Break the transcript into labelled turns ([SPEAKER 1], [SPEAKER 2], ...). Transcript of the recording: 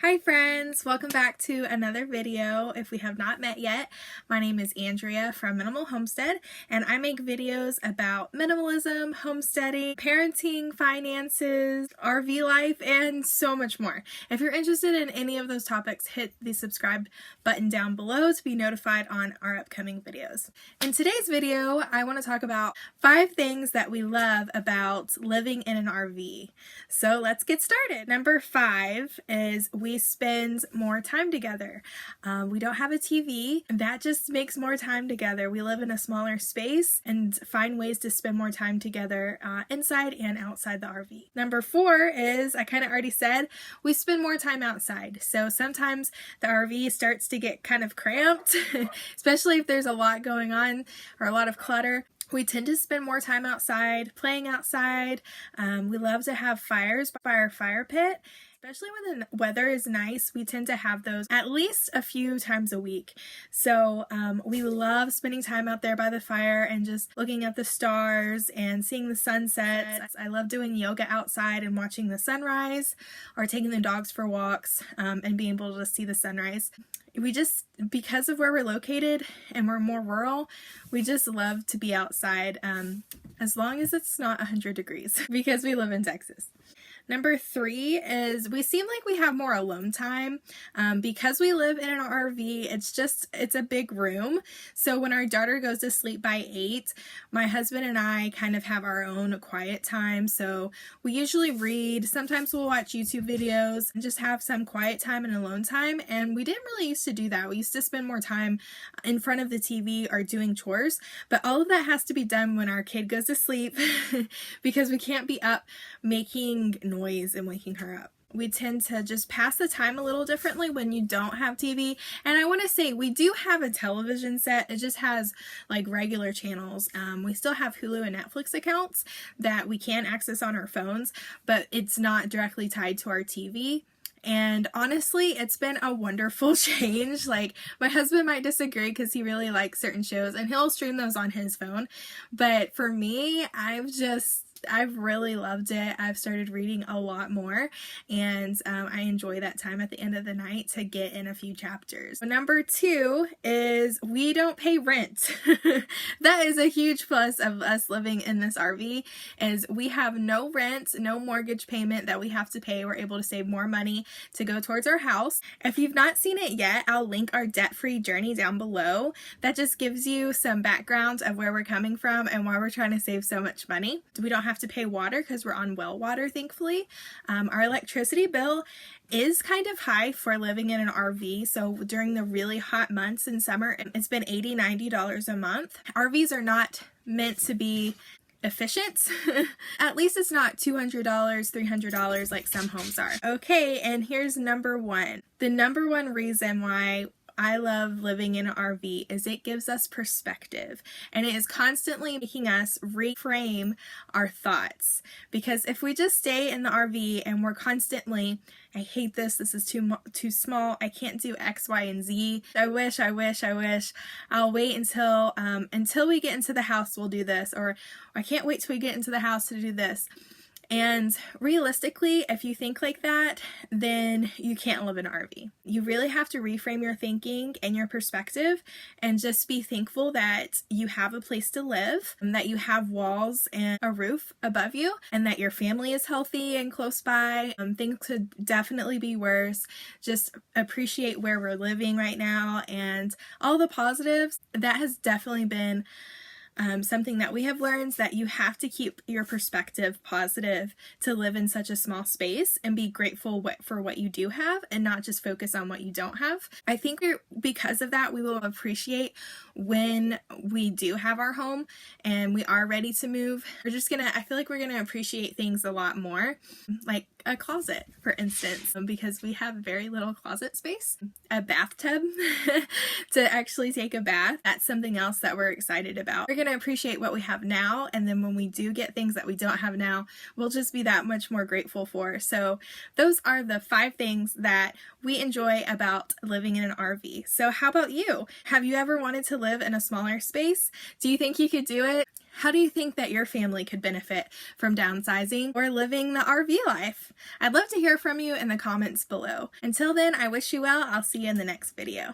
[SPEAKER 1] Hi friends, welcome back to another video. If we have not met yet, my name is Andrea from Minimal Homestead, and I make videos about minimalism, homesteading, parenting, finances, RV life, and so much more. If you're interested in any of those topics, hit the subscribe button down below to be notified on our upcoming videos. In today's video, I want to talk about 5 things that we love about living in an RV. So let's get started. Number 5 is we spend more time together. We don't have a TV, and that just makes more time together. We live in a smaller space and find ways to spend more time together inside and outside the RV. Number 4 is, I kind of already said, we spend more time outside. So sometimes the RV starts to get kind of cramped, especially if there's a lot going on or a lot of clutter. We tend to spend more time outside, playing outside. We love to have fires by our fire pit. Especially when the weather is nice, we tend to have those at least a few times a week. So we love spending time out there by the fire and just looking at the stars and seeing the sunsets. I love doing yoga outside and watching the sunrise, or taking the dogs for walks and being able to see the sunrise. We just, because of where we're located and we're more rural, we just love to be outside as long as it's not 100 degrees because we live in Texas. Number 3 is we seem like we have more alone time because we live in an RV. It's a big room. So when our daughter goes to sleep by 8, my husband and I kind of have our own quiet time. So we usually read. Sometimes we'll watch YouTube videos and just have some quiet time and alone time. And we didn't really used to do that. We used to spend more time in front of the TV or doing chores. But all of that has to be done when our kid goes to sleep because we can't be up making noise and waking her up. We tend to just pass the time a little differently when you don't have TV. And I want to say we do have a television set. It just has like regular channels. We still have Hulu and Netflix accounts that we can access on our phones, but it's not directly tied to our TV. And honestly, it's been a wonderful change. Like, my husband might disagree because he really likes certain shows and he'll stream those on his phone. But for me, I've really loved it. I've started reading a lot more, and I enjoy that time at the end of the night to get in a few chapters. Number 2 is we don't pay rent. That is a huge plus of us living in this RV, is we have no rent, no mortgage payment that we have to pay. We're able to save more money to go towards our house. If you've not seen it yet, I'll link our debt-free journey down below. That just gives you some background of where we're coming from and why we're trying to save so much money. We don't have to pay water because we're on well water, thankfully. Our electricity bill is kind of high for living in an RV. So during the really hot months in summer, it's been $80-$90 a month. RVs are not meant to be efficient. At least it's not $200, $300 like some homes are. Okay, and here's number 1. The number 1 reason why I love living in an RV is it gives us perspective, and it is constantly making us reframe our thoughts. Because if we just stay in the RV and we're constantly, I hate this is too small, I can't do X, Y, and Z, I wish, I'll wait until we get into the house we'll do this, or I can't wait till we get into the house to do this. And realistically, if you think like that, then you can't live in an RV. You really have to reframe your thinking and your perspective and just be thankful that you have a place to live, and that you have walls and a roof above you, and that your family is healthy and close by. Things could definitely be worse. Just appreciate where we're living right now and all the positives. That has definitely been something that we have learned, that you have to keep your perspective positive to live in such a small space and be grateful for what you do have and not just focus on what you don't have. I think because of that, we will appreciate when we do have our home and we are ready to move. I feel like we're gonna appreciate things a lot more, like a closet, for instance, because we have very little closet space, a bathtub to actually take a bath. That's something else that we're excited about. We're going to appreciate what we have now, and then when we do get things that we don't have now, we'll just be that much more grateful for. So those are the 5 things that we enjoy about living in an RV. So how about you? Have you ever wanted to live in a smaller space? Do you think you could do it? How do you think that your family could benefit from downsizing or living the RV life? I'd love to hear from you in the comments below. Until then, I wish you well. I'll see you in the next video.